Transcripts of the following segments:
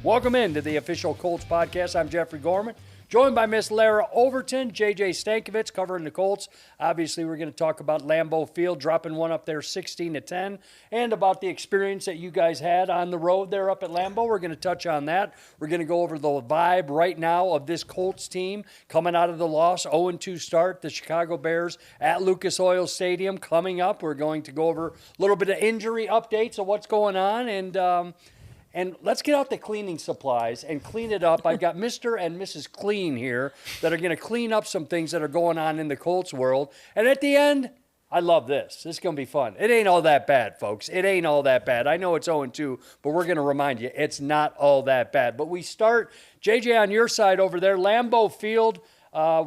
Welcome into the official Colts Podcast. I'm Jeffrey Gorman, joined by Miss Larra Overton, JJ Stankevitz covering the Colts. Obviously, we're going to talk about Lambeau Field, dropping one up there 16-10, and about the experience that you guys had on the road there up at Lambeau. We're going to touch on that. We're going to go over the vibe right now of this Colts team coming out of the loss, 0-2 start, the Chicago Bears at Lucas Oil Stadium coming up. We're going to go over a little bit of injury updates of what's going on, and let's get out the cleaning supplies and clean it up. I've got Mr. and Mrs. Clean here that are going to clean up some things that are going on in the Colts world. And at the end, I love this. This is going to be fun. It ain't all that bad, folks. It ain't all that bad. I know it's 0-2, but we're going to remind you, it's not all that bad. But we start, JJ, on your side over there, Lambeau Field.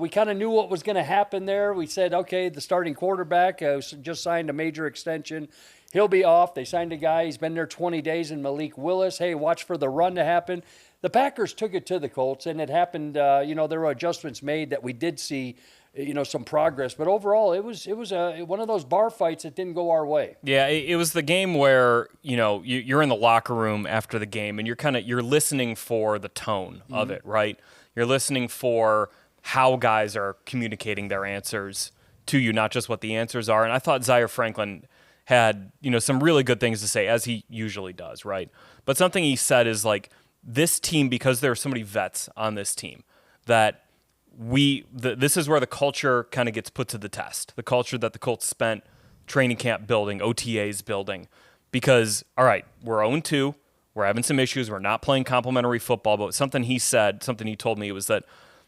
We kind of knew what was going to happen there. We said, okay, the starting quarterback just signed a major extension. He'll be off. They signed a guy. He's been there 20 days in Malik Willis. Hey, watch for the run to happen. The Packers took it to the Colts, and it happened, there were adjustments made that we did see, some progress. But overall, it was one of those bar fights that didn't go our way. Yeah, it was the game where, you're in the locker room after the game, and you're listening for the tone of it, right? You're listening for how guys are communicating their answers to you, not just what the answers are. And I thought Zaire Franklin had, some really good things to say, as he usually does, right? But something he said is like, this team, because there are so many vets on this team, that this is where the culture kind of gets put to the test. The culture that the Colts spent training camp building, OTAs building. Because, all right, we're 0-2, we're having some issues, we're not playing complimentary football, but something he said, something he told me was that,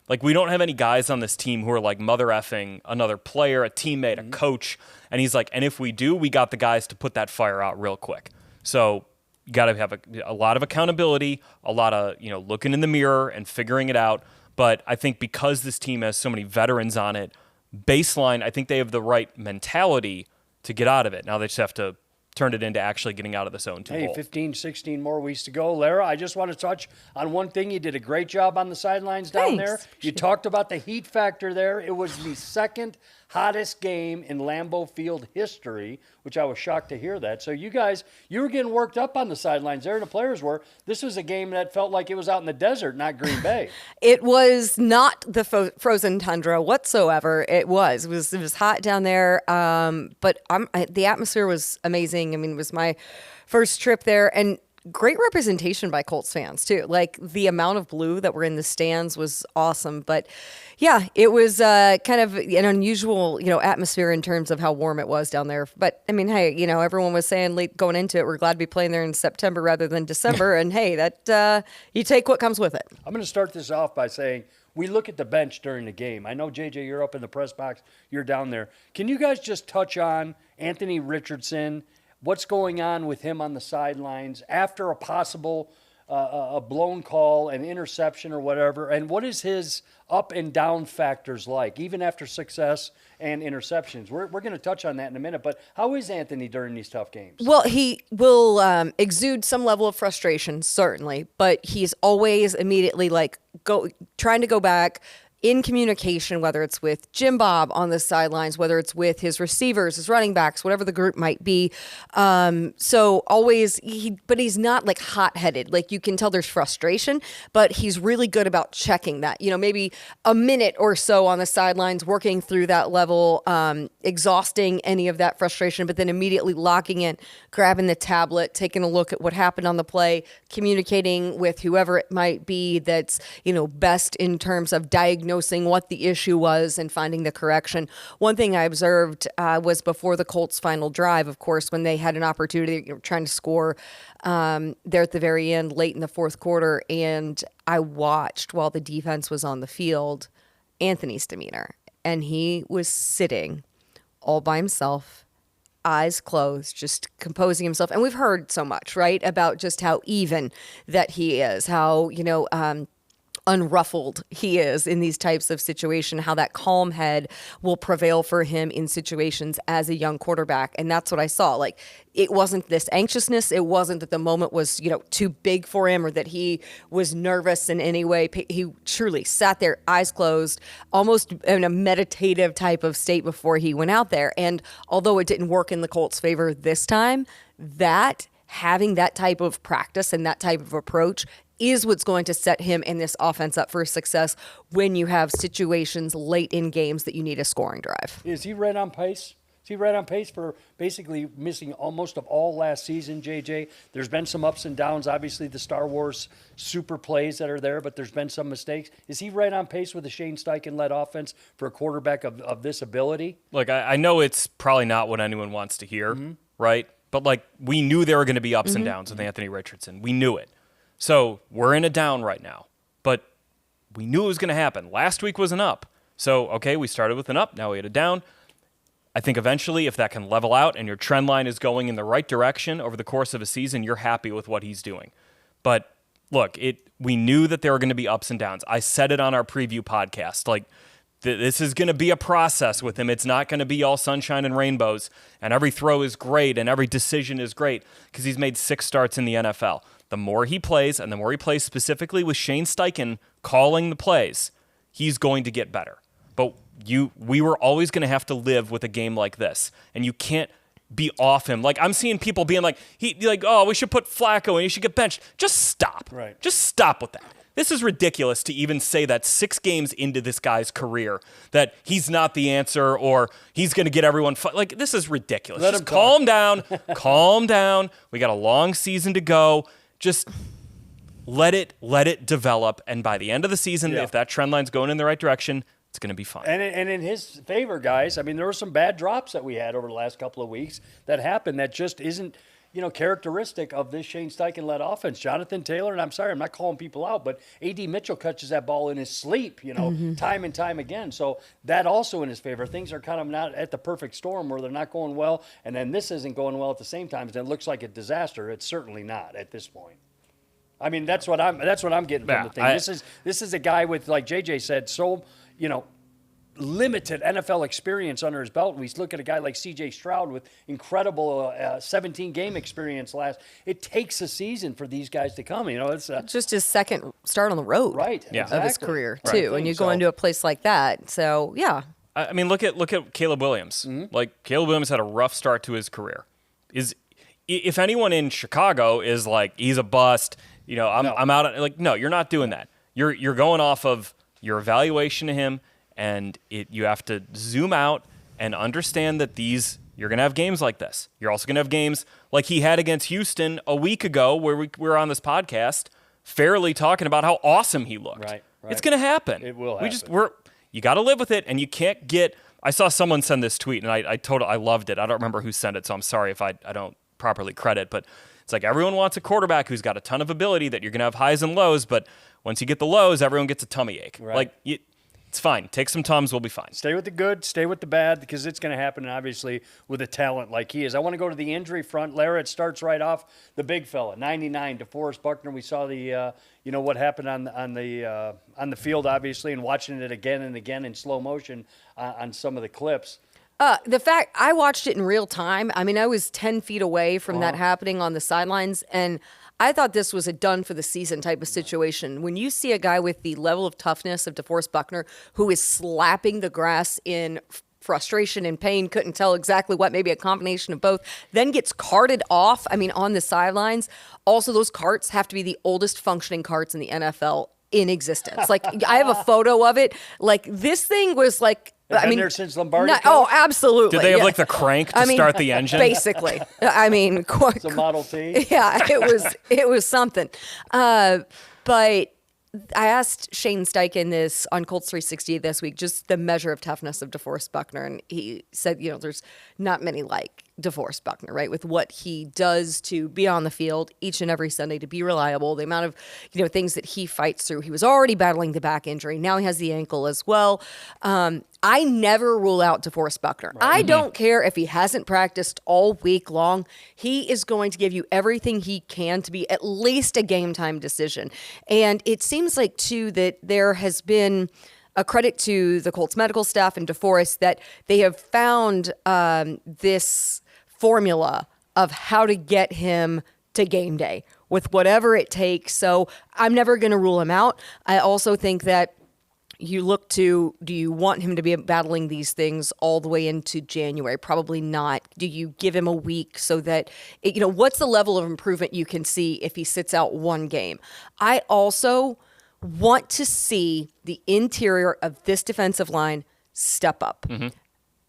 like, we don't have any guys on this team who are like mother effing another player, a teammate, a coach. And he's like, and if we do, we got the guys to put that fire out real quick. So you got to have a lot of accountability, a lot of, looking in the mirror and figuring it out. But I think because this team has so many veterans on it, baseline, I think they have the right mentality to get out of it. Now they just have to turn it into actually getting out of the zone. Hey, 15, 16 more weeks to go. Larra, I just want to touch on one thing. You did a great job on the sidelines down there. You talked about the heat factor there. It was the second hottest game in Lambeau Field history, which I was shocked to hear that. So you guys, you were getting worked up on the sidelines there, and the players were. This was a game that felt like it was out in the desert, not Green Bay. It was not the frozen tundra whatsoever. It was hot down there, but the atmosphere was amazing. I mean, it was my first trip there, and great representation by Colts fans, too. Like, the amount of blue that were in the stands was awesome. But, yeah, it was kind of an unusual, atmosphere in terms of how warm it was down there. But, I mean, hey, everyone was saying late going into it, we're glad to be playing there in September rather than December. And, hey, that you take what comes with it. I'm going to start this off by saying we look at the bench during the game. I know, JJ, you're up in the press box. You're down there. Can you guys just touch on Anthony Richardson? What's going on with him on the sidelines after a possible a blown call, an interception or whatever? And what is his up and down factors like, even after success and interceptions? We're going to touch on that in a minute. But how is Anthony during these tough games? Well, he will exude some level of frustration, certainly. But he's always immediately trying to go back, in communication, whether it's with Jim Bob on the sidelines, whether it's with his receivers, his running backs, whatever the group might be. So always, but he's not like hot-headed. Like, you can tell there's frustration, but he's really good about checking that. Maybe a minute or so on the sidelines, working through that level, exhausting any of that frustration, but then immediately locking in, grabbing the tablet, taking a look at what happened on the play, communicating with whoever it might be that's, best in terms of diagnosing what the issue was and finding the correction. One thing I observed was before the Colts' final drive, of course, when they had an opportunity, trying to score there at the very end, late in the fourth quarter, and I watched while the defense was on the field, Anthony's demeanor, and he was sitting all by himself, eyes closed, just composing himself. And we've heard so much, right, about just how even that he is, how, unruffled he is in these types of situations, how that calm head will prevail for him in situations as a young quarterback. And that's what I saw. Like, it wasn't this anxiousness. It wasn't that the moment was, too big for him or that he was nervous in any way. He truly sat there, eyes closed, almost in a meditative type of state before he went out there. And although it didn't work in the Colts' favor this time, that having that type of practice and that type of approach is what's going to set him and this offense up for success when you have situations late in games that you need a scoring drive. Is he right on pace? Is he right on pace for basically missing almost of all last season, JJ? There's been some ups and downs, obviously the Star Wars super plays that are there, but there's been some mistakes. Is he right on pace with the Shane Steichen-led offense for a quarterback of this ability? Look, I know it's probably not what anyone wants to hear, right? But, like, we knew there were going to be ups and downs with Anthony Richardson. We knew it. So we're in a down right now. But we knew it was going to happen. Last week was an up. So, okay, we started with an up. Now we had a down. I think eventually if that can level out and your trend line is going in the right direction over the course of a season, you're happy with what he's doing. But, look, we knew that there were going to be ups and downs. I said it on our preview podcast. Like, this is going to be a process with him. It's not going to be all sunshine and rainbows, and every throw is great and every decision is great because he's made 6 starts in the NFL. The more he plays, and the more he plays specifically with Shane Steichen calling the plays, he's going to get better. But we were always going to have to live with a game like this, and you can't be off him. Like, I'm seeing people being like, oh, we should put Flacco and he should get benched. Just stop. Right. Just stop with that. This is ridiculous to even say that 6 games into this guy's career that he's not the answer or he's going to get everyone. Like, this is ridiculous. Just calm down. Calm down. We got a long season to go. Just let it develop. And by the end of the season, if that trend line's going in the right direction, it's going to be fun. And in his favor, guys, I mean, there were some bad drops that we had over the last couple of weeks that happened that just isn't, characteristic of this Shane Steichen-led offense. Jonathan Taylor, and I'm sorry, I'm not calling people out, but A.D. Mitchell catches that ball in his sleep, time and time again. So that also in his favor. Things are kind of not at the perfect storm where they're not going well, and then this isn't going well at the same time. And it looks like a disaster. It's certainly not at this point. I mean, that's what I'm getting from the thing. This is a guy with, like JJ said, limited NFL experience under his belt. We look at a guy like C.J. Stroud with incredible 17-game experience It takes a season for these guys to come. It's just his second start on the road, right? Yeah. Exactly. Of his career too. And you go into a place like that, so yeah. I mean, look at Caleb Williams. Like, Caleb Williams had a rough start to his career. If anyone in Chicago is like, he's a bust, I'm out. Like, no, you're not doing that. You're going off of your evaluation of him. And you have to zoom out and understand that you're going to have games like this. You're also going to have games like he had against Houston a week ago where we were on this podcast fairly talking about how awesome he looked. Right. It's going to happen. It will happen. You got to live with it, and you can't get – I saw someone send this tweet, and I loved it. I don't remember who sent it, so I'm sorry if I don't properly credit, but it's like everyone wants a quarterback who's got a ton of ability that you're going to have highs and lows, but once you get the lows, everyone gets a tummy ache. Right. It's fine. Take some Tums. We'll be fine. Stay with the good. Stay with the bad because it's going to happen, obviously, with a talent like he is. I want to go to the injury front. Larra, it starts right off. The big fella, 99, DeForest Buckner. We saw the, what happened on the field, obviously, and watching it again and again in slow motion on some of the clips. The fact I watched it in real time. I mean, I was 10 feet away from that happening on the sidelines, and I thought this was a done for the season type of situation. When you see a guy with the level of toughness of DeForest Buckner, who is slapping the grass in frustration and pain, couldn't tell exactly what, maybe a combination of both, then gets carted off, on the sidelines. Also, those carts have to be the oldest functioning carts in the NFL in existence. Like, I have a photo of it. Like, this thing was like, Been there since Lombardi? Oh, absolutely. Did they have like the crank to start the engine? Basically. It's a Model T. Yeah, it was something. But I asked Shane Steichen this on Colts 360 this week, just the measure of toughness of DeForest Buckner, and he said, there's not many like DeForest Buckner, right? With what he does to be on the field each and every Sunday, to be reliable, the amount of, things that he fights through. He was already battling the back injury. Now he has the ankle as well. I never rule out DeForest Buckner. Right. I don't care if he hasn't practiced all week long. He is going to give you everything he can to be at least a game time decision. And it seems like, too, that there has been a credit to the Colts medical staff and DeForest that they have found this formula of how to get him to game day with whatever it takes. So I'm never going to rule him out. I also think that you look to, do you want him to be battling these things all the way into January? Probably not. Do you give him a week so that, what's the level of improvement you can see if he sits out one game? I also want to see the interior of this defensive line step up. Mm-hmm.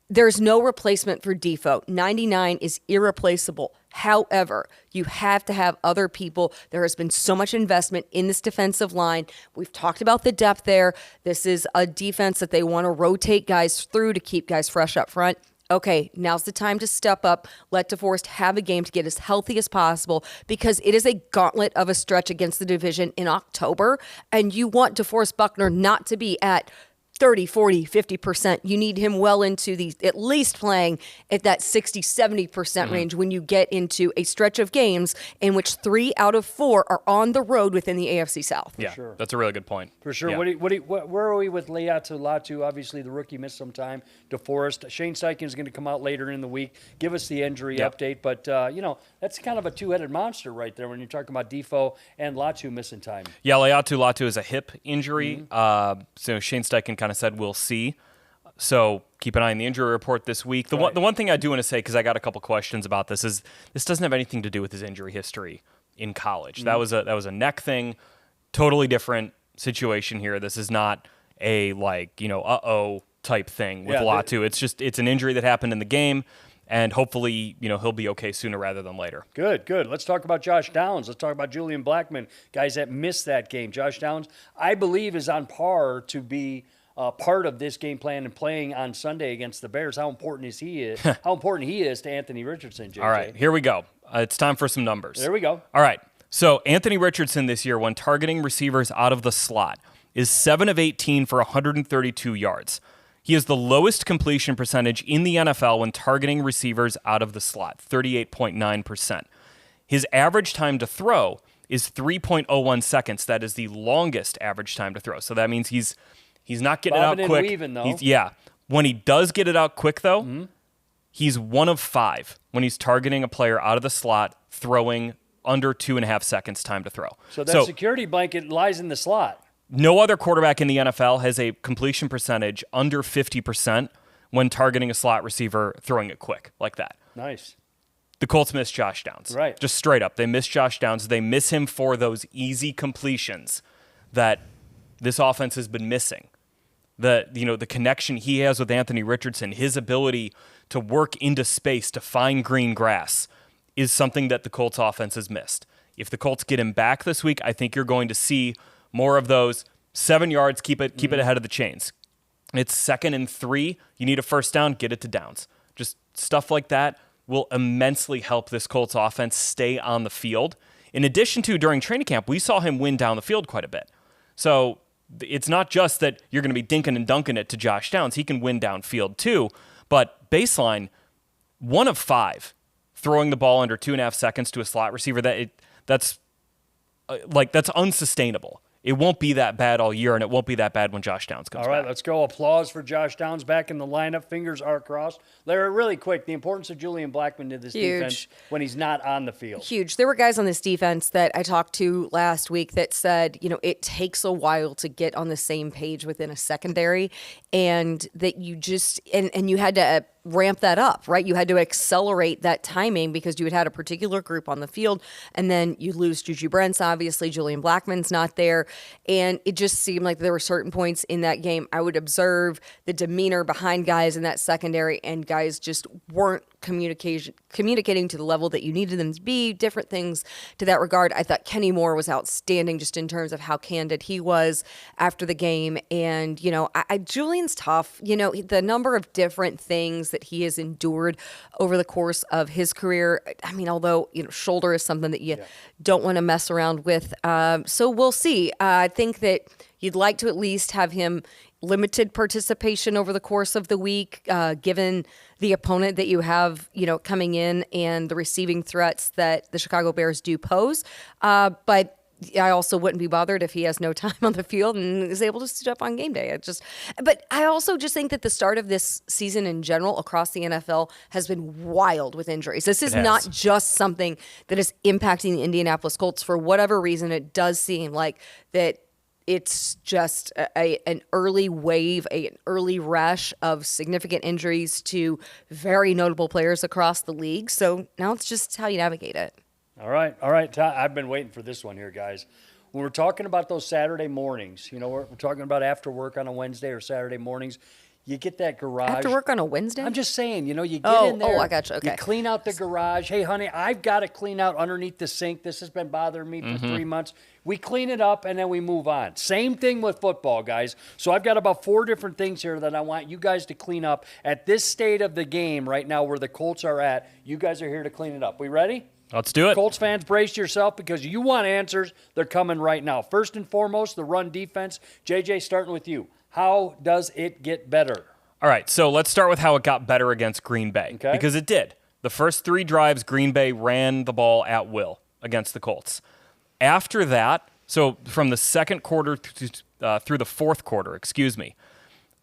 There's no replacement for Defoe. 99 is irreplaceable. However, you have to have other people. There has been so much investment in this defensive line. We've talked about the depth there. This is a defense that they want to rotate guys through to keep guys fresh up front. Okay, now's the time to step up. Let DeForest have a game to get as healthy as possible, because it is a gauntlet of a stretch against the division in October, and you want DeForest Buckner not to be at 30, 40, 50%. You need him well into the, at least playing at that 60, 70% range when you get into a stretch of games in which 3 out of 4 are on the road within the AFC South. Yeah, sure. That's a really good point. For sure. Yeah. Where are we with Latu? Obviously, the rookie missed some time. DeForest. Shane Steichen is going to come out later in the week, give us the injury update. But, that's kind of a two-headed monster right there when you're talking about Defoe and Latu missing time. Yeah, Latu is a hip injury. So Shane Steichen kind of said we'll see. So keep an eye on the injury report this week. The one thing I do want to say, because I got a couple questions about this, is this doesn't have anything to do with his injury history in college. That was a neck thing, totally different situation here. This is not a type thing with Latu. It's an injury that happened in the game. And hopefully, he'll be okay sooner rather than later. Good. Let's talk about Josh Downs. Let's talk about Julian Blackmon, guys that missed that game. Josh Downs, I believe, is on par to be part of this game plan and playing on Sunday against the Bears. How important he is to Anthony Richardson, JJ. All right, here we go. It's time for some numbers. There we go. All right. So Anthony Richardson this year, when targeting receivers out of the slot, is 7 of 18 for 132 yards. He has the lowest completion percentage in the NFL when targeting receivers out of the slot, 38.9%. His average time to throw is 3.01 seconds. That is the longest average time to throw. So that means he's not getting it out quick. Weaving, though. When he does get it out quick, though, he's 1 of 5 when he's targeting a player out of the slot, throwing under 2.5 seconds time to throw. So that security blanket lies in the slot. No other quarterback in the NFL has a completion percentage under 50% when targeting a slot receiver, throwing it quick like that. Nice. The Colts miss Josh Downs. Right. Just straight up. They miss Josh Downs. They miss him for those easy completions that this offense has been missing. The connection he has with Anthony Richardson, his ability to work into space, to find green grass, is something that the Colts offense has missed. If the Colts get him back this week, I think you're going to see more of those 7 yards, keep it ahead of the chains. It's 2nd and 3. You need a first down, get it to Downs. Just stuff like that will immensely help this Colts offense stay on the field. In addition to, during training camp, we saw him win down the field quite a bit. So it's not just that you're going to be dinking and dunking it to Josh Downs. He can win downfield too. But baseline, 1 of 5 throwing the ball under 2.5 seconds to a slot receiver, that's unsustainable. It won't be that bad all year, and it won't be that bad when Josh Downs comes back. All right, let's go. Applause for Josh Downs back in the lineup. Fingers are crossed. Larry, really quick, the importance of Julian Blackmon to this defense when he's not on the field. Huge. There were guys on this defense that I talked to last week that said, it takes a while to get on the same page within a secondary, and that you just and you had to ramp that up, right? You had to accelerate that timing because you had a particular group on the field, and then you lose Juju Brents, obviously. Julian Blackmon's not there, and it just seemed like there were certain points in that game I would observe the demeanor behind guys in that secondary, and guys just weren't communicating to the level that you needed them to be, different things to that regard. I thought Kenny Moore was outstanding just in terms of how candid he was after the game, and, Julian's tough. The number of different things that he has endured over the course of his career. I mean, although, shoulder is something that you don't want to mess around with. So we'll see. I think that you'd like to at least have him limited participation over the course of the week, given the opponent that you have, coming in and the receiving threats that the Chicago Bears do pose. But I also wouldn't be bothered if he has no time on the field and is able to suit up on game day. But I also just think that the start of this season in general across the NFL has been wild with injuries. This is not just something that is impacting the Indianapolis Colts. For whatever reason, it does seem like that it's just an early wave, an early rush of significant injuries to very notable players across the league. So now it's just how you navigate it. All right. I've been waiting for this one here, guys. When we're talking about those Saturday mornings, we're talking about after work on a Wednesday or Saturday mornings, you get that garage. After work on a Wednesday? I'm just saying, you get in there. Oh, I got you. Okay. You clean out the garage. Hey, honey, I've got to clean out underneath the sink. This has been bothering me for 3 months. We clean it up, and then we move on. Same thing with football, guys. So I've got about 4 different things here that I want you guys to clean up. At this state of the game right now where the Colts are at, you guys are here to clean it up. We ready? Let's do it. Colts fans, brace yourself because you want answers. They're coming right now. First and foremost, the run defense. JJ, starting with you. How does it get better? All right, so let's start with how it got better against Green Bay. Okay. Because it did. The first 3 drives, Green Bay ran the ball at will against the Colts. After that, so from the second quarter through the fourth quarter,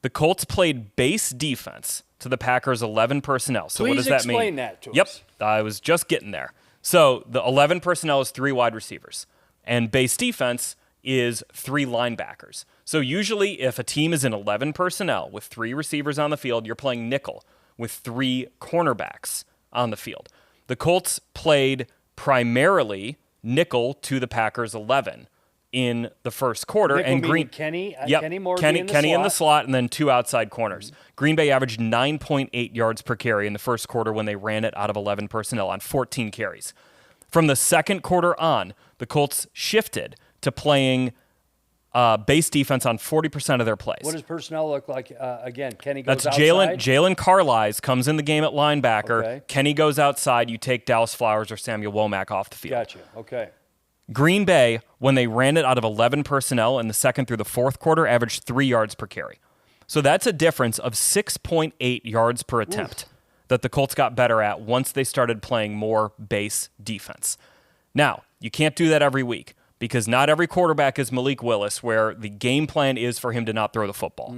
the Colts played base defense to the Packers' 11 personnel. So Please what does that mean? explain that to us. Yep, I was just getting there. So the 11 personnel is 3 wide receivers, and base defense is 3 linebackers. So usually if a team is in 11 personnel with 3 receivers on the field, you're playing nickel with 3 cornerbacks on the field. The Colts played primarily nickel to the Packers 11 in the first quarter. Nickel and meaning Kenny Morgan Kenny in the slot, and then 2 outside corners. Green Bay averaged 9.8 yards per carry in the first quarter when they ran it out of 11 personnel on 14 carries. From the second quarter on, the Colts shifted to playing base defense on 40% of their plays. What does personnel look like? Again, Kenny goes That's outside. Jalen Carlisle comes in the game at linebacker. Okay. Kenny goes outside. You take Dallas Flowers or Samuel Womack off the field. Gotcha. Okay. Green Bay, when they ran it out of 11 personnel in the second through the fourth quarter, averaged 3 yards per carry. So that's a difference of 6.8 yards per attempt that the Colts got better at once they started playing more base defense. Now, you can't do that every week, because not every quarterback is Malik Willis, where the game plan is for him to not throw the football.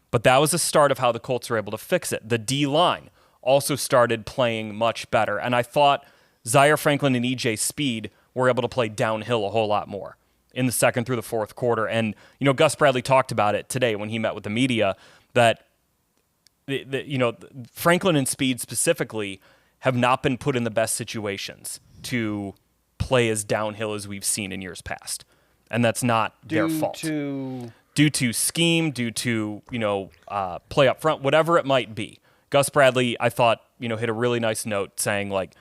But that was the start of how the Colts were able to fix it. The D-line also started playing much better, and I thought Zaire Franklin and E.J. Speed were able to play downhill a whole lot more in the second through the fourth quarter. And, Gus Bradley talked about it today when he met with the media, that Franklin and Speed specifically have not been put in the best situations to play as downhill as we've seen in years past. And that's not their fault. Due to scheme, due to, play up front, whatever it might be. Gus Bradley, I thought, hit a really nice note saying, like,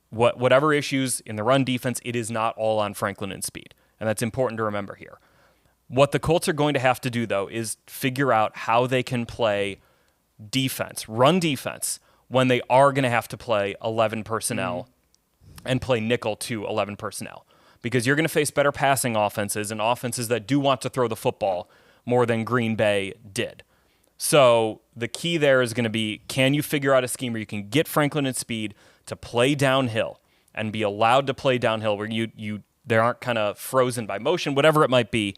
whatever issues in the run defense, it is not all on Franklin and Speed. And that's important to remember here. What the Colts are going to have to do, though, is figure out how they can play defense, run defense, when they are going to have to play 11 personnel and play nickel to 11 personnel. Because you're going to face better passing offenses and offenses that do want to throw the football more than Green Bay did. So the key there is going to be, can you figure out a scheme where you can get Franklin and Speed to play downhill and be allowed to play downhill where they aren't kind of frozen by motion, whatever it might be,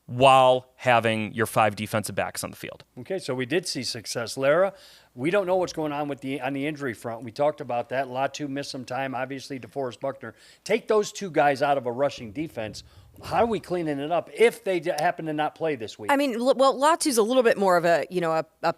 while having your 5 defensive backs on the field. Okay, so we did see success. Larra, we don't know what's going on on the injury front. We talked about that. Latu missed some time, obviously, DeForest Buckner. Take those 2 guys out of a rushing defense. How are we cleaning it up if they happen to not play this week? I mean, well, Latu's a little bit more of a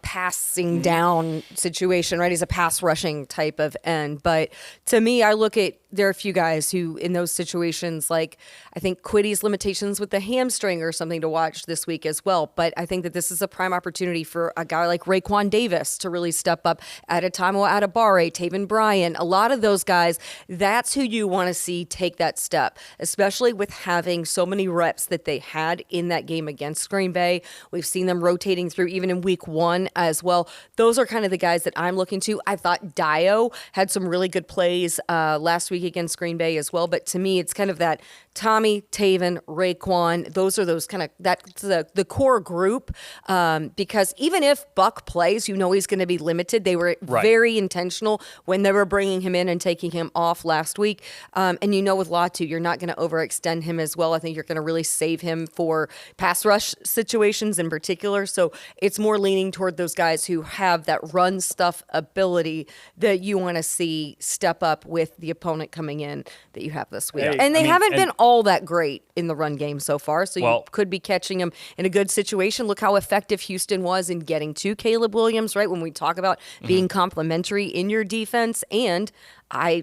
passing down situation, right? He's a pass rushing type of end. But to me, there are a few guys who, in those situations, like I think Quiddy's limitations with the hamstring are something to watch this week as well. But I think that this is a prime opportunity for a guy like Raekwon Davis to really step up. Adetomo Adebawore, Taven Bryan, a lot of those guys, that's who you want to see take that step, especially with having so many reps that they had in that game against Green Bay. We've seen them rotating through even in week 1 as well. Those are kind of the guys that I'm looking to. I thought Dio had some really good plays last week against Green Bay as well. But to me, it's kind of that Tommy, Taven, Raekwon. Those kind of, that's the core group. Because even if Buck plays, he's going to be limited. They were very intentional when they were bringing him in and taking him off last week. And with Latu, you're not going to overextend him as well. I think you're going to really save him for pass rush situations in particular. So it's more leaning toward those guys who have that run stuff ability that you want to see step up with the opponent coming in that you have this week. Hey, and they haven't been all that great in the run game so far, so you could be catching them in a good situation. Look how effective Houston was in getting to Caleb Williams, right? When we talk about being complementary in your defense. And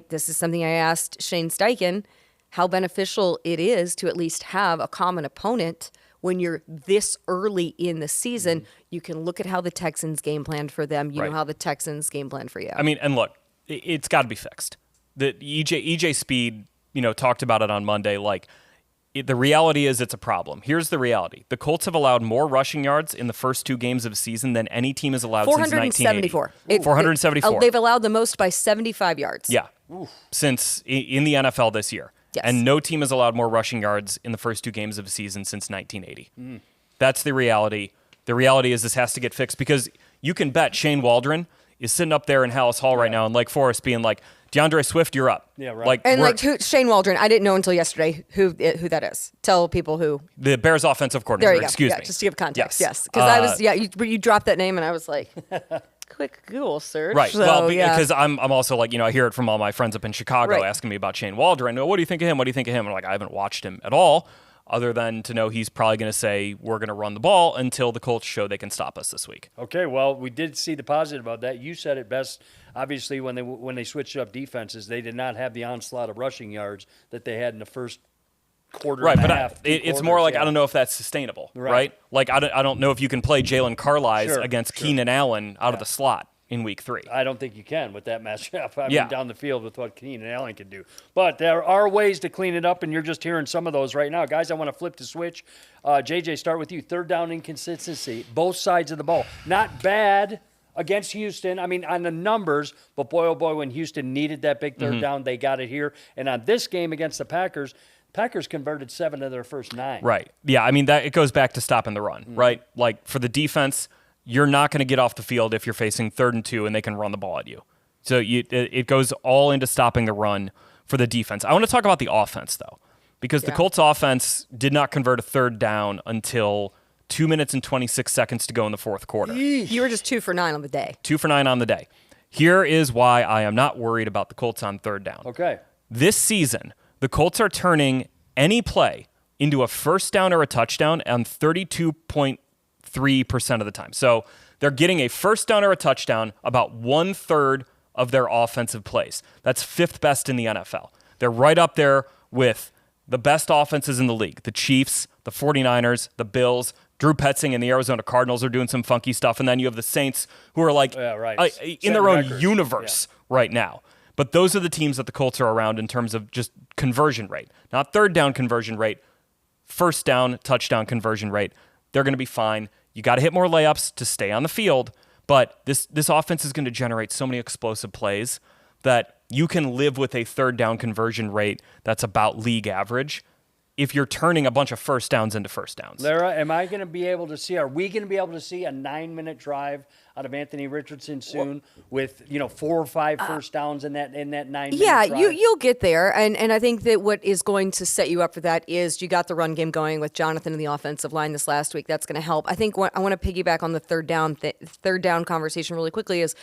this is something I asked Shane Steichen, how beneficial it is to at least have a common opponent when you're this early in the season. You can look at how the Texans game planned for them. You know how the Texans game planned for you. I mean, and look, it's got to be fixed. The EJ Speed, talked about it on Monday. Like, the reality is it's a problem. Here's the reality. The Colts have allowed more rushing yards in the first 2 games of the season than any team has allowed since 1974. 474. They've allowed the most by 75 yards. Yeah. Since in the NFL this year. Yes. And no team has allowed more rushing yards in the first 2 games of the season since 1980. That's the reality. The reality is this has to get fixed because you can bet Shane Waldron is sitting up there in Hallis Hall right now in Lake Forest being like, DeAndre Swift, you're up. Yeah, right. Shane Waldron, I didn't know until yesterday who that is. Tell people who. The Bears offensive coordinator, there you go. Excuse me. Just to give context, yes. Because you dropped that name and I was like, quick Google search. Right. So, because I'm also like, I hear it from all my friends up in Chicago asking me about Shane Waldron. What do you think of him? What do you think of him? I'm like, I haven't watched him at all, other than to know he's probably going to say we're going to run the ball until the Colts show they can stop us this week. Okay, well, we did see the positive about that. You said it best. Obviously, when they switched up defenses, they did not have the onslaught of rushing yards that they had in the first quarter and a half. It's more like I don't know if that's sustainable, right? Like I don't know if you can play Jalen Carlisle against Keenan Allen out of the slot in week 3. I don't think you can with that matchup. I mean, down the field with what Keenan Allen can do. But there are ways to clean it up, and you're just hearing some of those right now. Guys, I want to flip the switch. JJ, start with you. Third down inconsistency, both sides of the ball. Not bad against Houston, I mean, on the numbers, but boy, oh boy, when Houston needed that big third down, they got it here. And on this game against the Packers converted 7 of their first 9. Right. Yeah, I mean, it goes back to stopping the run, right? Like, for the defense, you're not going to get off the field if you're facing 3rd and 2 and they can run the ball at you. So it goes all into stopping the run for the defense. I want to talk about the offense, though, because the Colts offense did not convert a 3rd down until 2 minutes and 26 seconds to go in the 4th quarter. You were just 2 for 9 on the day. 2 for 9 on the day. Here is why I am not worried about the Colts on 3rd down. Okay. This season, the Colts are turning any play into a first down or a touchdown on 32.3% of the time. So they're getting a first down or a touchdown about 1/3 of their offensive plays. That's 5th best in the NFL. They're right up there with the best offenses in the league. The Chiefs, the 49ers, the Bills, Drew Petzing and the Arizona Cardinals are doing some funky stuff. And then you have the Saints who are like in their own universe right now. But those are the teams that the Colts are around in terms of just conversion rate. Not 3rd down conversion rate, first down, touchdown conversion rate. They're going to be fine. You got to hit more layups to stay on the field. But this offense is going to generate so many explosive plays that you can live with a 3rd down conversion rate that's about league average if you're turning a bunch of first downs into first downs. Larra, are we going to be able to see a 9-minute drive out of Anthony Richardson soon with 4 or 5 first downs in that 9-minute drive? You'll get there. And I think that what is going to set you up for that is you got the run game going with Jonathan in the offensive line this last week. That's going to help. I think I want to piggyback on the third down conversation really quickly is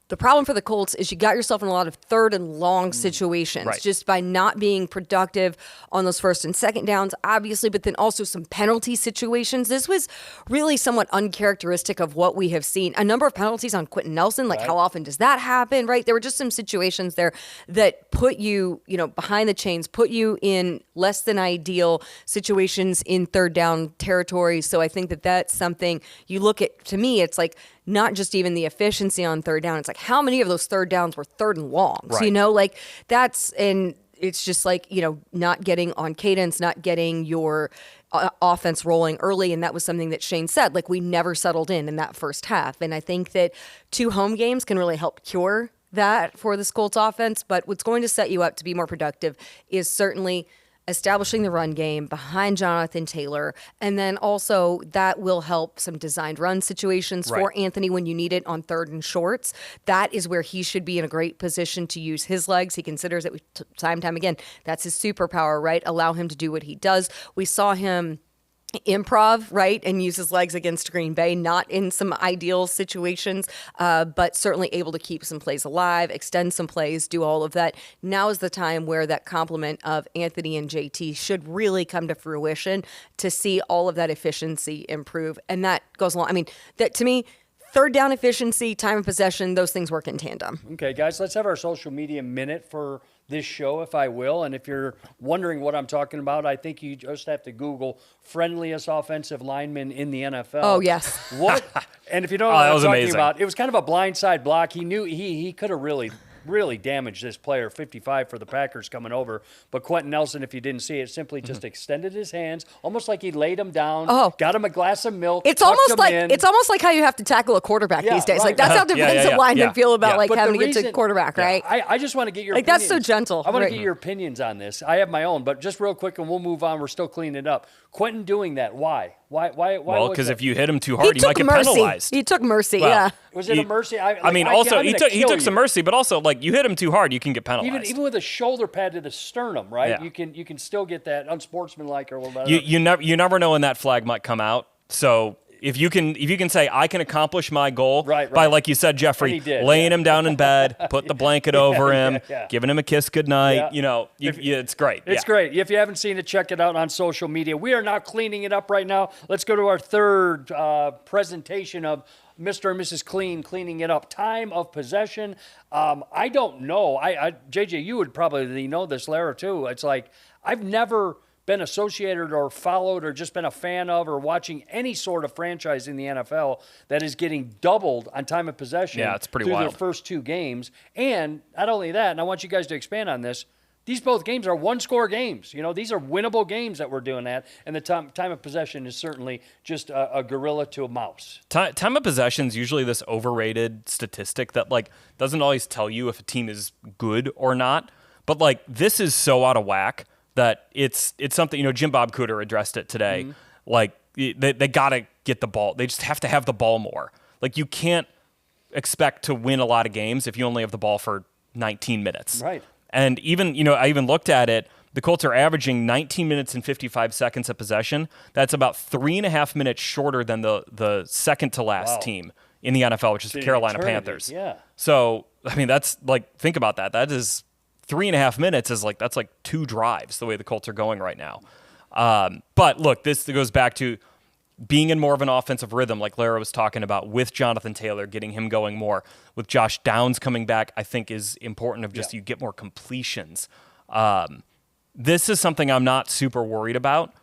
the problem for the Colts is you got yourself in a lot of 3rd and long situations just by not being productive on those 1st and 2nd downs, obviously, but then also some penalty situations. This was really somewhat uncharacteristic of what we have seen. A number of penalties on Quenton Nelson, how often does that happen, right? There were just some situations there that put you, behind the chains, put you in less than ideal situations in 3rd down territory. So I think that that's something you look at, to me, it's like, not just even the efficiency on 3rd down. It's like how many of those 3rd downs were 3rd and longs, and it's just not getting on cadence, not getting your offense rolling early. And that was something that Shane said, we never settled in that first half. And I think that 2 home games can really help cure that for the Colts offense. But what's going to set you up to be more productive is certainly establishing the run game behind Jonathan Taylor. And then also that will help some designed run situations for Anthony when you need it on third and shorts. That is where he should be in a great position to use his legs. He considers it time and time again. That's his superpower, right? Allow him to do what he does. We saw him improv, right, and use his legs against Green Bay, not in some ideal situations, but certainly able to keep some plays alive, extend some plays, do all of that. Now is the time where that complement of Anthony and JT should really come to fruition to see all of that efficiency improve. And that goes along. I mean, that to me, third down efficiency, time of possession, those things work in tandem. Okay, guys, let's have our social media minute for this show, if I will. And if you're wondering what I'm talking about, I think you just have to Google friendliest offensive lineman in the NFL. Oh, yes. What? And if you don't know what I'm talking about, it was kind of a blindside block. He knew he could have really damaged this player, 55 for the Packers coming over. But Quenton Nelson, if you didn't see it, simply just extended his hands, almost like he laid him down, got him a glass of milk. It's almost like how you have to tackle a quarterback these days. Like that's how defensive linemen feel about like having to get to quarterback, right? I just want to get your like opinions. That's so gentle. I want to get your opinions on this. I have my own, but just real quick, and we'll move on. We're still cleaning it up. Quenton doing that? Why? Well, because if you hit him too hard, he might get penalized. He took mercy. Yeah. Was it a mercy? He took some mercy, but also like you hit him too hard, you can get penalized. Even with a shoulder pad to the sternum, right? Yeah. You can still get that unsportsmanlike or whatever. You never know when that flag might come out. So if you can say I can accomplish my goal by, like you said, Jeffrey, laying him down in bed, put the blanket over him, giving him a kiss goodnight. Yeah. It's great. It's great. If you haven't seen it, check it out on social media. We are now cleaning it up right now. Let's go to our third presentation of Mr. and Mrs. Cleaning it up. Time of possession. I don't know. JJ, you would probably know this, Larra, too. It's like I've never been associated or followed or just been a fan of or watching any sort of franchise in the NFL that is getting doubled on time of possession it's pretty through wild. their first two games. And not only that, and I want you guys to expand on this, these both games are one-score games. These are winnable games that we're doing that, and the time of possession is certainly just a gorilla to a mouse. Time of possession is usually this overrated statistic that like doesn't always tell you if a team is good or not. But like this is so out of whack that it's something, Jim Bob Cooter addressed it today. Mm-hmm. Like they got to get the ball. They just have to have the ball more. Like you can't expect to win a lot of games if you only have the ball for 19 minutes. Right. And even, I even looked at it. The Colts are averaging 19 minutes and 55 seconds of possession. That's about 3.5 minutes shorter than the second to last team in the NFL, which is the Carolina Panthers. Yeah. So, I mean, that's like, think about that. That is 3.5 minutes that's like 2 drives the way the Colts are going right now. But look, this goes back to being in more of an offensive rhythm, like Larra was talking about, with Jonathan Taylor, getting him going more. With Josh Downs coming back, I think is important of just you get more completions. This is something I'm not super worried about,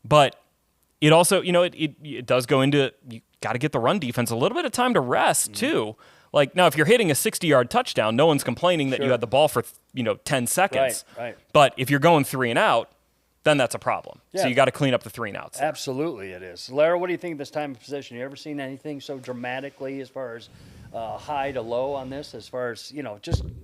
but it also, it does go into, you got to get the run defense a little bit of time to rest too. Like now, if you're hitting a 60-yard touchdown, no one's complaining that you had the ball for 10 seconds. Right. But if you're going 3 and out, then that's a problem. Yeah. So you got to clean up the 3 and outs. Absolutely, it is. Larra, what do you think of this time of possession? You ever seen anything so dramatically as far as high to low on this? As far as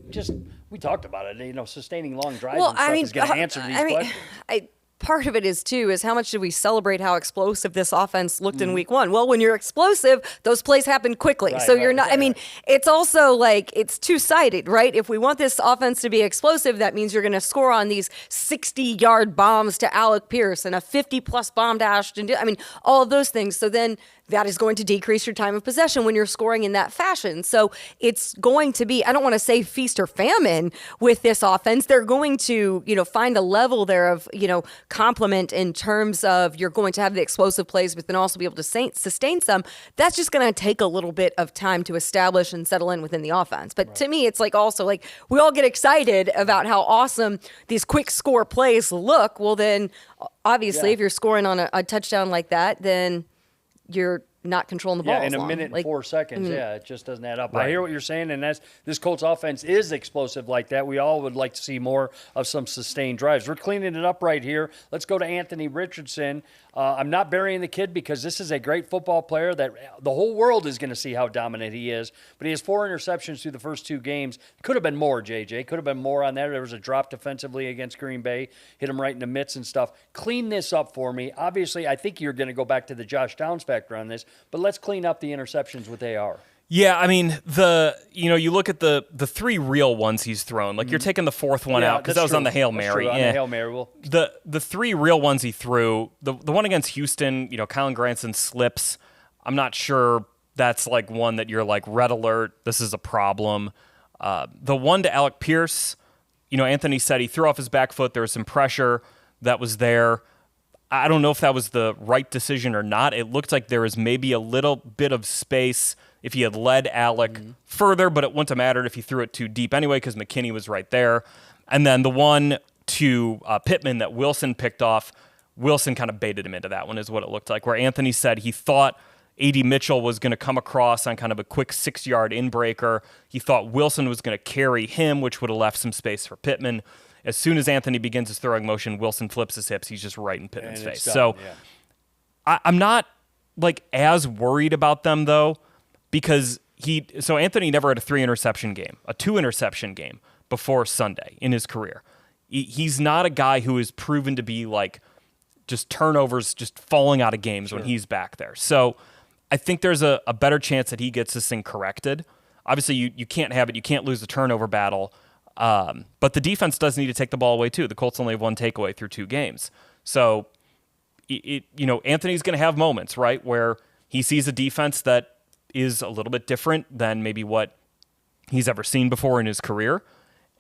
just we talked about it. Sustaining long drives and stuff is going to answer these questions. Part of it is how much did we celebrate how explosive this offense looked in week 1? Well, when you're explosive, those plays happen quickly. So you're not, it's also like, it's two-sided, right? If we want this offense to be explosive, that means you're going to score on these 60-yard bombs to Alec Pierce and a 50-plus bomb to Ashton. All of those things. So then that is going to decrease your time of possession when you're scoring in that fashion. So it's going to be, I don't want to say feast or famine with this offense. They're going to, find a level there of, complement in terms of you're going to have the explosive plays, but then also be able to sustain some. That's just going to take a little bit of time to establish and settle in within the offense. But to me, it's like also like we all get excited about how awesome these quick score plays look. Well, then obviously if you're scoring on a touchdown like that, then you're not controlling the ball. Yeah, in a minute and 4 seconds. Yeah, it just doesn't add up. I hear what you're saying, and this Colts offense is explosive like that. We all would like to see more of some sustained drives. We're cleaning it up right here. Let's go to Anthony Richardson. I'm not burying the kid because this is a great football player that the whole world is going to see how dominant he is. But he has 4 interceptions through the first 2 games. Could have been more, JJ. Could have been more on there. There was a drop defensively against Green Bay. Hit him right in the midst and stuff. Clean this up for me. Obviously, I think you're going to go back to the Josh Downs factor on this, but let's clean up the interceptions with AR. Yeah, I mean, you look at the 3 real ones he's thrown. Like, you're taking the 4th one out because that was on the Hail Mary. On the Hail Mary. The 3 real ones he threw, the one against Houston, Kylan Granson slips. I'm not sure that's like one that you're like, red alert, this is a problem. The one to Alec Pierce, Anthony said he threw off his back foot. There was some pressure that was there. I don't know if that was the right decision or not. It looked like there was maybe a little bit of space if he had led Alec further, but it wouldn't have mattered if he threw it too deep anyway because McKinney was right there. And then the one to Pittman that Wilson picked off, Wilson kind of baited him into that one is what it looked like, where Anthony said he thought A.D. Mitchell was going to come across on kind of a quick 6-yard inbreaker. He thought Wilson was going to carry him, which would have left some space for Pittman. As soon as Anthony begins his throwing motion, Wilson flips his hips. He's just right in Pittman's face. So I'm not like as worried about them though, because Anthony never had a 3-interception game, a 2-interception game before Sunday in his career. He's not a guy who is proven to be like just turnovers, just falling out of games when he's back there. So I think there's a better chance that he gets this thing corrected. Obviously, you can't have it. You can't lose the turnover battle. But the defense does need to take the ball away too. The Colts only have 1 takeaway through 2 games. So, Anthony's going to have moments, right, where he sees a defense that is a little bit different than maybe what he's ever seen before in his career.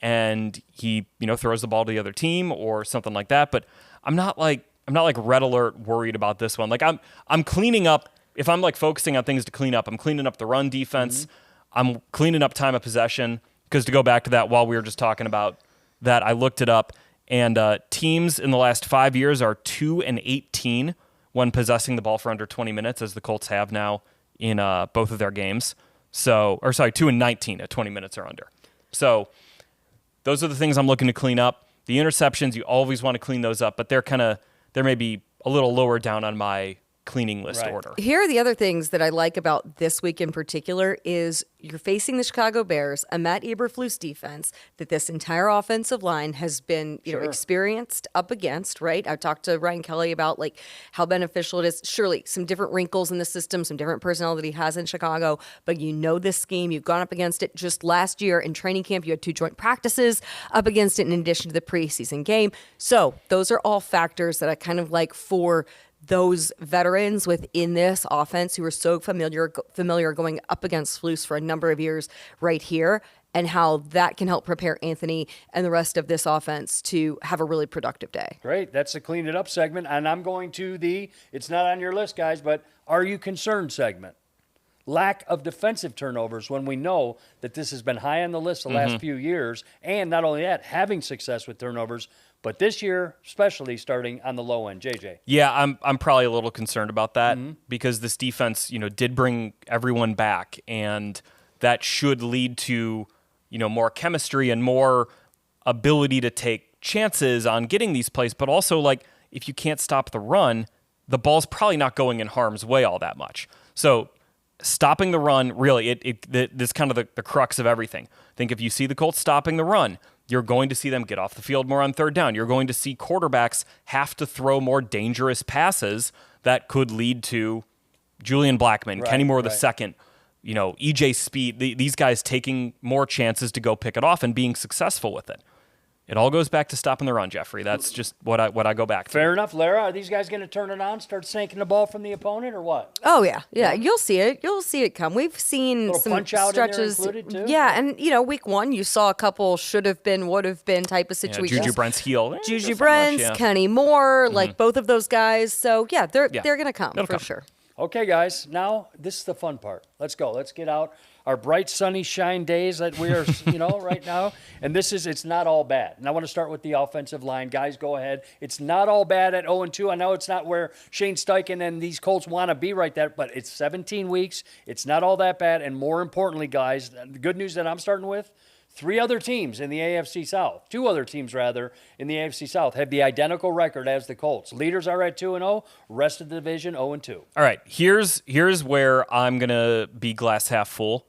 And he, throws the ball to the other team or something like that. But I'm not like red alert worried about this one. Like I'm cleaning up. If I'm like focusing on things to clean up, I'm cleaning up the run defense. I'm cleaning up time of possession. Because to go back to that, while we were just talking about that, I looked it up, and teams in the last 5 years are 2-18 when possessing the ball for under 20 minutes, as the Colts have now in both of their games. 2-19 at 20 minutes or under. So those are the things I'm looking to clean up. The interceptions, you always want to clean those up, but they're may be a little lower down on my cleaning list order. Here are the other things that I like about this week in particular is you're facing the Chicago Bears, a Matt Eberflus defense that this entire offensive line has been experienced up against, right? I talked to Ryan Kelly about like how beneficial it is. Surely some different wrinkles in the system, some different personnel that he has in Chicago, but this scheme, you've gone up against it just last year in training camp. You had 2 joint practices up against it in addition to the preseason game. So those are all factors that I kind of like for those veterans within this offense who are so familiar going up against Flus for a number of years right here, and how that can help prepare Anthony and the rest of this offense to have a really productive day. Great. That's the Clean It Up segment. And I'm going to it's not on your list, guys, but Are You Concerned segment. Lack of defensive turnovers when we know that this has been high on the list the last few years. And not only that, having success with turnovers, but this year, especially starting on the low end. JJ. Yeah, I'm probably a little concerned about that because this defense, did bring everyone back, and that should lead to, more chemistry and more ability to take chances on getting these plays. But also, like, if you can't stop the run, the ball's probably not going in harm's way all that much. So stopping the run, really, this kind of the crux of everything. I think if you see the Colts stopping the run, you're going to see them get off the field more on 3rd down. You're going to see quarterbacks have to throw more dangerous passes that could lead to Julian Blackmon, Kenny Moore II, EJ Speed, these guys taking more chances to go pick it off and being successful with it. It all goes back to stopping the run, Jeffrey. That's just what I go back to. Fair enough. Larra, are these guys going to turn it on, start sinking the ball from the opponent, or what? Oh, yeah. You'll see it. You'll see it come. We've seen some punch out stretches. In there included, too? Yeah, and, week 1, you saw a couple should have been, would have been type of situations. Juju Brent's heel. Juju Brent's, Kenny Moore, like both of those guys. So, they're going to come for sure. Okay, guys, now this is the fun part. Let's go. Let's get out our bright, sunny, shine days that we are, right now. And it's not all bad. And I want to start with the offensive line. Guys, go ahead. It's not all bad at 0-2. I know it's not where Shane Steichen and these Colts want to be right there, but it's 17 weeks. It's not all that bad. And more importantly, guys, the good news that I'm starting with, 3 other teams in the AFC South, 2 other teams rather in the AFC South have the identical record as the Colts. Leaders are at 2-0, rest of the division 0-2. All right, here's where I'm gonna be glass half full,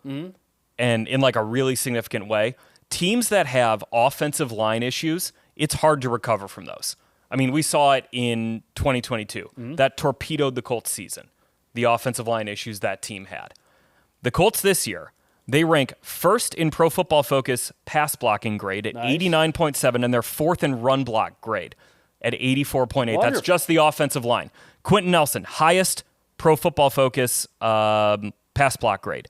and in like a really significant way. Teams that have offensive line issues, it's hard to recover from those. I mean, we saw it in 2022. That torpedoed the Colts season. The offensive line issues that team had. The Colts this year, they rank first in Pro Football Focus pass blocking grade at 89.7, and they're fourth in run block grade at 84.8. That's just the offensive line. Quenton Nelson, highest Pro Football Focus pass block grade.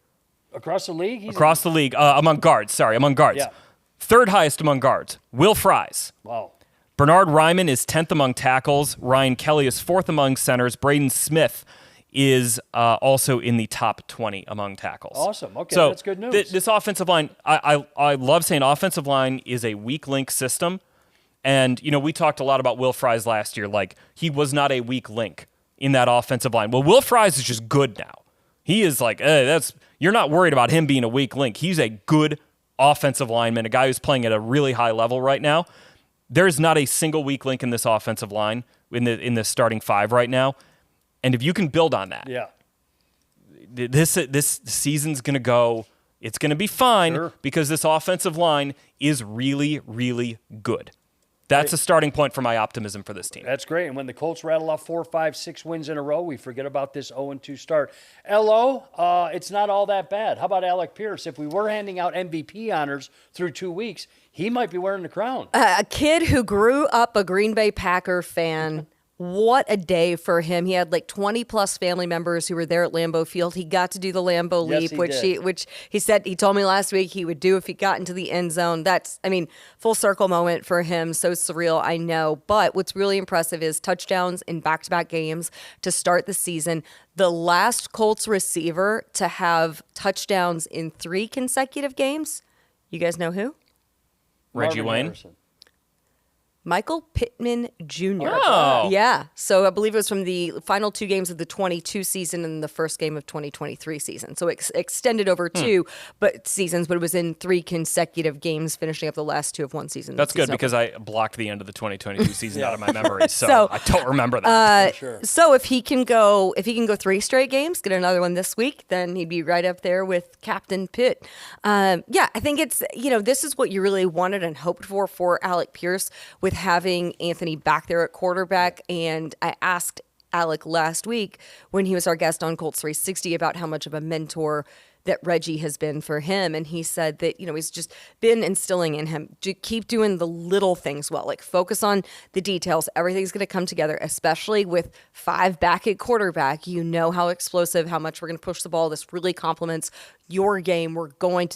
Across the league? Across the league. Among guards. Yeah. Third highest among guards. Will Fries. Wow. Bernard Ryman is 10th among tackles. Ryan Kelly is 4th among centers. Braden Smith is also in the top 20 among tackles. Awesome. Okay, so that's good news. This offensive line, I love saying offensive line is a weak link system. And, we talked a lot about Will Fries last year. Like, he was not a weak link in that offensive line. Well, Will Fries is just good now. He is like, you're not worried about him being a weak link. He's a good offensive lineman, a guy who's playing at a really high level right now. There's not a single weak link in this offensive line, in the starting 5 right now. And if you can build on that, this season's going to go, it's going to be fine because this offensive line is really, really good. That's a starting point for my optimism for this team. That's great. And when the Colts rattle off 4, 5, 6 wins in a row, we forget about this 0-2 start. LO, it's not all that bad. How about Alec Pierce? If we were handing out MVP honors through 2 weeks, he might be wearing the crown. A kid who grew up a Green Bay Packer fan. What a day for him. He had like 20 plus family members who were there at Lambeau Field. He got to do the Lambeau leap, which he said, he told me last week he would do if he got into the end zone. That's, full circle moment for him. So surreal, I know. But what's really impressive is touchdowns in back-to-back games to start the season. The last Colts receiver to have touchdowns in 3 consecutive games. You guys know who? Reggie Wayne. Harrison. Michael Pittman Jr. Oh. Yeah. So I believe it was from the final 2 games of the 22 season and the first game of 2023 season. So it extended over 2 seasons, but it was in 3 consecutive games, finishing up the last 2 of one season. That's good because I blocked the end of the 2022 season out of my memory, so I don't remember that. Sure. So if he can go 3 straight games, get another one this week, then he'd be right up there with Captain Pitt. I think it's, this is what you really wanted and hoped for Alec Pierce with having Anthony back there at quarterback. And I asked Alec last week when he was our guest on Colts 360 about how much of a mentor that Reggie has been for him. And he said that, he's just been instilling in him to keep doing the little things well, like focus on the details. Everything's going to come together, especially with 5 back at quarterback. How explosive, how much we're going to push the ball. This really complements your game.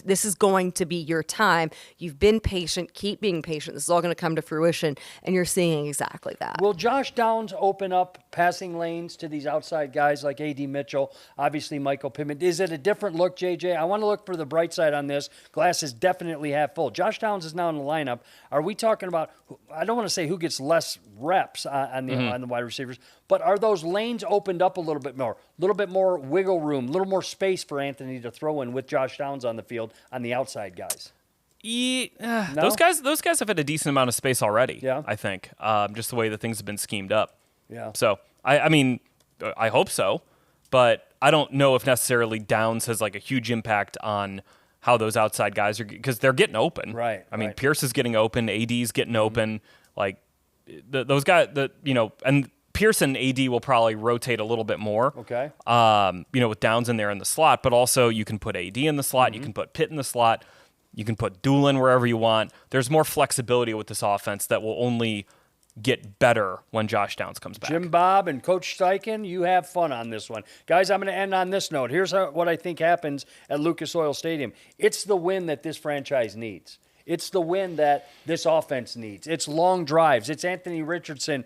This is going to be your time. You've been patient. Keep being patient. This is all going to come to fruition, and you're seeing exactly that. Will Josh Downs open up passing lanes to these outside guys like A.D. Mitchell, obviously Michael Pittman? Is it a different look, JJ? I want to look for the bright side on this. Glass is definitely half full. Josh Downs is now in the lineup. Are we talking about, I don't want to say who gets less reps on the wide receivers, but are those lanes opened up a little bit more wiggle room, a little more space for Anthony to throw in with Josh Downs on the field on the outside guys? No? Those guys have had a decent amount of space already. Yeah. I think just the way that things have been schemed up. Yeah. So I hope so, but I don't know if necessarily Downs has like a huge impact on how those outside guys are, because they're getting open. Right. Pierce is getting open, AD's getting open. Like those guys, and Pierce and AD will probably rotate a little bit more. Okay. With Downs in there in the slot, but also you can put AD in the slot, you can put Pitt in the slot, you can put Doolin wherever you want. There's more flexibility with this offense that will only get better when Josh Downs comes back. Jim Bob and Coach Steichen, you have fun on this one. Guys, I'm going to end on this note. Here's what I think happens at Lucas Oil Stadium. It's the win that this franchise needs. It's the win that this offense needs. It's long drives. It's Anthony Richardson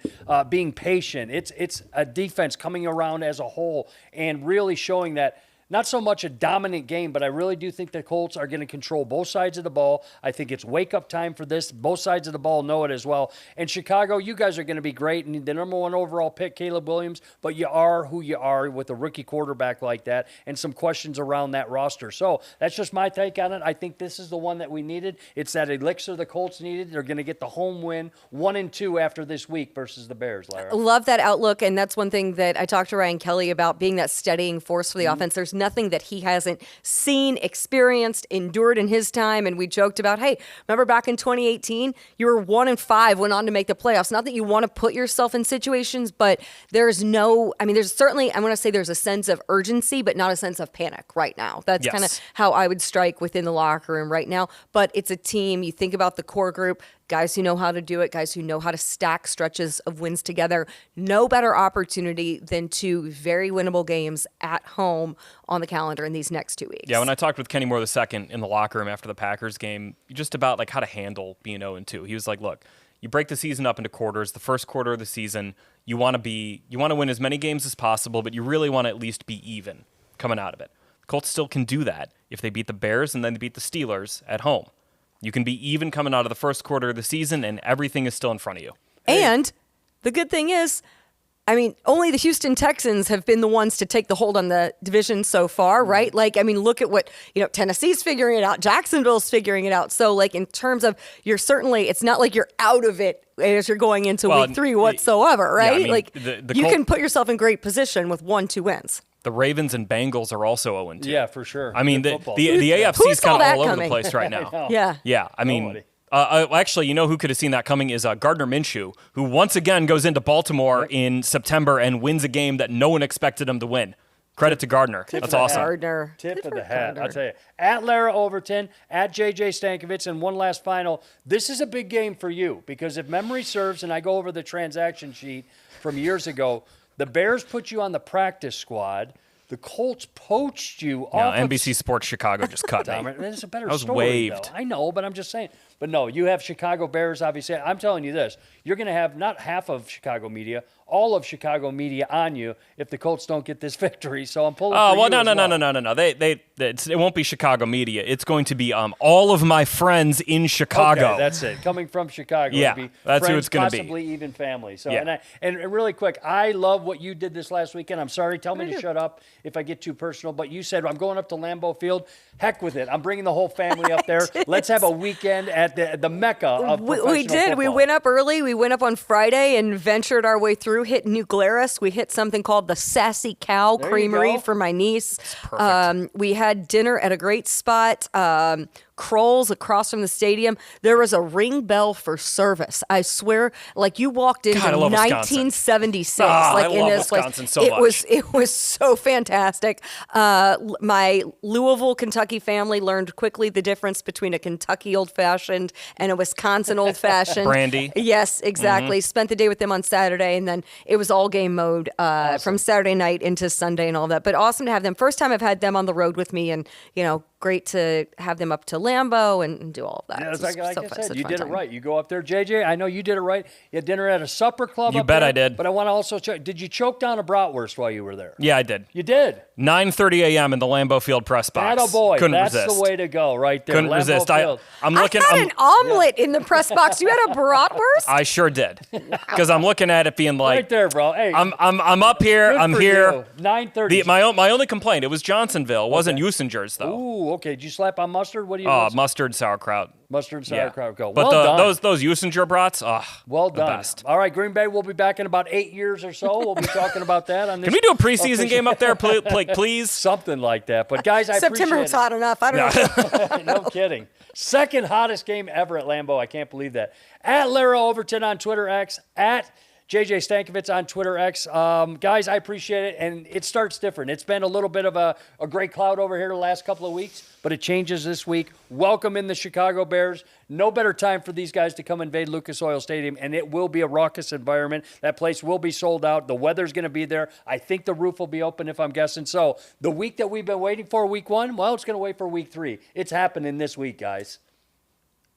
being patient. It's a defense coming around as a whole and really showing that not so much a dominant game, but I really do think the Colts are going to control both sides of the ball. I think it's wake-up time for this. Both sides of the ball know it as well. And Chicago, you guys are going to be great. And the number 1 overall pick, Caleb Williams, but you are who you are with a rookie quarterback like that and some questions around that roster. So that's just my take on it. I think this is the one that we needed. It's that elixir the Colts needed. They're going to get the home win, 1-2 after this week versus the Bears, Larra. Love that outlook, and that's one thing that I talked to Ryan Kelly about, being that steadying force for the offense. There's nothing that he hasn't seen, experienced, endured in his time. And we joked about, hey, remember back in 2018, you were 1-5, went on to make the playoffs. Not that you want to put yourself in situations, but there's certainly, I want to say there's a sense of urgency, but not a sense of panic right now. That's kind of how I would strike within the locker room right now. But it's a team. You think about the core group, guys who know how to do it, guys who know how to stack stretches of wins together. No better opportunity than 2 very winnable games at home on the calendar in these next 2 weeks. Yeah, when I talked with Kenny Moore II in the locker room after the Packers game, just about like how to handle being 0-2. He was like, look, you break the season up into quarters. The first quarter of the season, you want to win as many games as possible, but you really want to at least be even coming out of it. The Colts still can do that if they beat the Bears and then they beat the Steelers at home. You can be even coming out of the first quarter of the season, and everything is still in front of you. And the good thing is, only the Houston Texans have been the ones to take the hold on the division so far, right? Look at what, Tennessee's figuring it out. Jacksonville's figuring it out. So, in terms of, it's not like you're out of it as you're going into week 3 whatsoever, right? You can put yourself in great position with 1-2 wins. The Ravens and Bengals are also 0-2. Yeah, for sure. The AFC is kind of all over the place right now. Yeah. Yeah, actually, who could have seen that coming is Gardner Minshew, who once again goes into Baltimore in September and wins a game that no one expected him to win. Credit to Gardner. That's awesome. Gardner. Tip of the hat. I'll tell you. At Larra Overton, at JJ Stankevitz, and one last final. This is a big game for you because if memory serves, and I go over the transaction sheet from years ago, the Bears put you on the practice squad. The Colts poached you off. NBC Sports Chicago just cut me. It's a better I was story, waived. though. I know, but I'm just saying. But no, you have Chicago Bears, obviously. I'm telling you this. You're going to have not half of Chicago media, all of Chicago media on you if the Colts don't get this victory. So I'm pulling for you no. It won't be Chicago media. It's going to be all of my friends in Chicago. Okay, that's it. Coming from Chicago. Yeah, be that's friends, who it's going to be. Possibly even family. So, yeah. and really quick, I love what you did this last weekend. I'm sorry. Tell me to shut up if I get too personal. But you said, I'm going up to Lambeau Field. Heck with it. I'm bringing the whole family up there. Let's have a weekend at the Mecca of professional We did. football. We went up early. We went up on Friday and ventured our way through, hit New Glarus. We hit something called the Sassy Cow Creamery for my niece. We had dinner at a great spot. Kroll's across from the stadium. There was a ring bell for service. I swear, you walked into 1976. I in love this Wisconsin place. so much. It was so fantastic. My Louisville, Kentucky family learned quickly the difference between a Kentucky old fashioned and a Wisconsin old fashioned. Brandy. Yes, exactly. Spent the day with them on Saturday, and then it was all game mode from Saturday night into Sunday and all that. But awesome to have them. First time I've had them on the road with me, and great to have them up to Lambeau and do all of that. Yeah, like I said, you did it right. You go up there, JJ. I know you did it right. You had dinner at a supper club. You bet there, I did. But I want to also check. Did you choke down a bratwurst while you were there? Yeah, I did. You did. 9:30 a.m. in the Lambeau Field press box. Attaboy. Couldn't That's resist. the way to go, right there. Couldn't Lambeau resist. Field. I'm looking. I had an omelet in the press box. You had a bratwurst? I sure did. Because I'm looking at it being like, right there, bro. Hey, I'm up here. good I'm for here. you. 9:30. My only complaint, it was Johnsonville. It wasn't Usinger's though. Ooh, okay. Did you slap on mustard? What do you? Mustard, sauerkraut. Mustard, Yeah. sauerkraut. Go. But Well done. those Usinger brats, Well the done. best. All right, Green Bay will be back in about 8 years or so. We'll be talking about that on this. Can we do a preseason game up there, please? Something like that. But guys, I September was appreciate hot enough. I don't know. No kidding. Second hottest game ever at Lambeau. I can't believe that. At Larra Overton on Twitter X. At JJ Stankevitz on Twitter X. Guys, I appreciate it. And it starts different. It's been a little bit of a gray cloud over here the last couple of weeks, but it changes this week. Welcome in the Chicago Bears. No better time for these guys to come invade Lucas Oil Stadium, and it will be a raucous environment. That place will be sold out. The weather's going to be there. I think the roof will be open if I'm guessing. So the week that we've been waiting for, week 1, well, it's going to wait for week 3. It's happening this week, guys.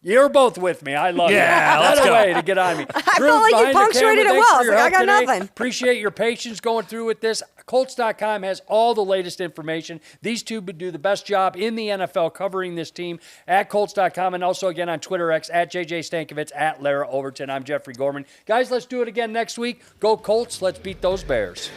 You're both with me. I love it. Let's That's a go. way to get on me. I felt like you punctuated it well. I was like, I got nothing. Appreciate your patience going through with this. Colts.com has all the latest information. These two do the best job in the NFL covering this team at Colts.com and also again on Twitter X at JJ Stankevitz at Larra Overton. I'm Jeffrey Gorman. Guys, let's do it again next week. Go Colts. Let's beat those Bears.